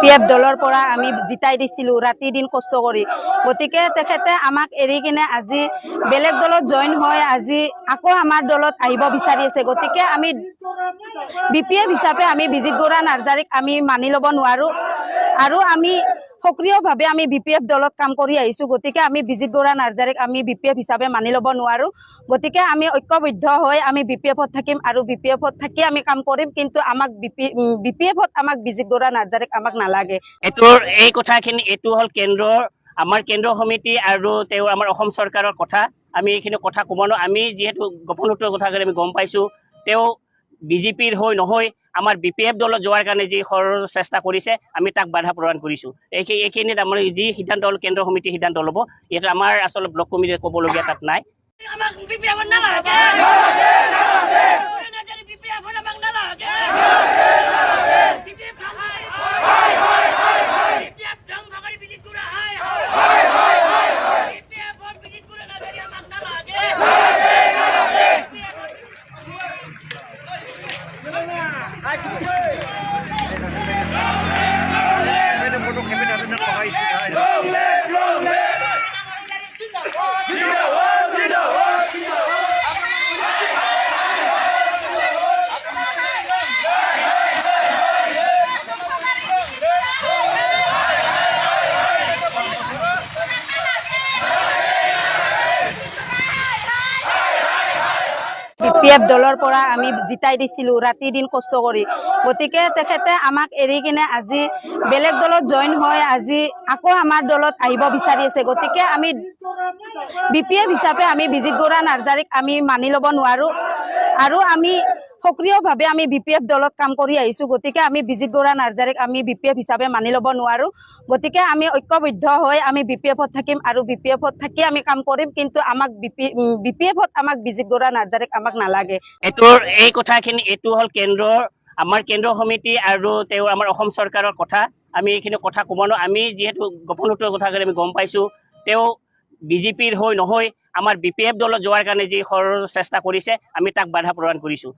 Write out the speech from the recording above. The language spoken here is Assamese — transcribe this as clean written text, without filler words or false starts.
বিপিএফ দলৰ পৰা আমি জিতাই দিছিলো ৰাতি দিন কষ্ট কৰি গতিকে তেখেতে আমাক এৰি কিনে আজি বেলেগ দলত জয়েন হয় আজি আকৌ আমাৰ দলত আহিব বিচাৰি আছে গতিকে আমি বিপিএফ হিচাপে আমি বিজিত গৌৰা নাৰ্জাৰীক আমি মানি ল'ব নোৱাৰো আৰু আমি সক্ৰিয়ভাৱে আমি বিপিএফ দলত কাম কৰি আহিছো গতিকে আমি বিজিত গৌৰা নাৰ্জাৰীক আমি বিপিএফ হিচাপে মানি ল'ব নোৱাৰো গতিকে আমি ঐক্যবদ্ধ হৈ আমি বিপিএফত থাকিম আৰু বিপিএফত থাকি আমি কাম কৰিম কিন্তু আমাক বিপিএফত আমাক বিজিত গৌৰা নাৰ্জাৰীক আমাক নালাগে এই কথাখিনি এইটো হল আমাৰ কেন্দ্ৰ সমিতি আৰু তেওঁ আমাৰ অসম চৰকাৰৰ কথা আমি এইখিনি কথা ক'ব নোৱাৰো আমি যেহেতু গোপনত্বৰ কথা আমি গম পাইছো তেওঁ বিজেপিৰ হৈ নহয় আমাৰ বিপিএফ দলত যোৱাৰ কাৰণে যি চেষ্টা কৰিছে আমি তাক বাধা প্ৰদান কৰিছো এইখিনিত আমাৰ যি সিদ্ধান্ত হ'ল কেন্দ্ৰ সমিতিৰ সিদ্ধান্ত ল'ব ইয়াত আমাৰ আচলতে ব্লক কমিটিয়ে ক'বলগীয়া তাত নাই বিপিএফ দলৰ পৰা আমি জিতাই দিছিলো ৰাতি দিন কষ্ট কৰি গতিকে তেখেতে আমাক এৰি কিনে আজি বেলেগ দলত জয়েন হয় আজি আকৌ আমাৰ দলত আহিব বিচাৰি আছে গতিকে আমি বিপিএফ হিচাপে আমি বিজিত গৌৰা নাৰ্জাৰীক আমি মানি ল'ব নোৱাৰো আৰু আমি সক্ৰিয়ভাৱে আমি বিপিএফ দলত কাম কৰি আহিছো গতিকে আমি বিজিত গৌৰা নাৰ্জাৰীক আমি বিপিএফ হিচাপে মানি ল'ব নোৱাৰো গতিকে আমি ঐক্যবদ্ধ হৈ আমি বিপিএফত থাকিম আৰু বিপিএফত থাকি আমি কাম কৰিম কিন্তু আমাক বিপিএফত আমাক বিজিত গৌৰা নাৰ্জাৰীক আমাক নালাগে এই কথাখিনি এইটো হল আমাৰ কেন্দ্ৰ সমিতি আৰু তেওঁ আমাৰ অসম চৰকাৰৰ কথা আমি এইখিনি কথা ক'ব নোৱাৰো আমি যেহেতু গোপনত্বৰ কথা আমি গম পাইছো তেওঁ বিজেপিৰ হৈ নহয় আমাৰ বিপিএফ দলত যোৱাৰ কাৰণে যি চেষ্টা কৰিছে আমি তাক বাধা প্ৰদান কৰিছো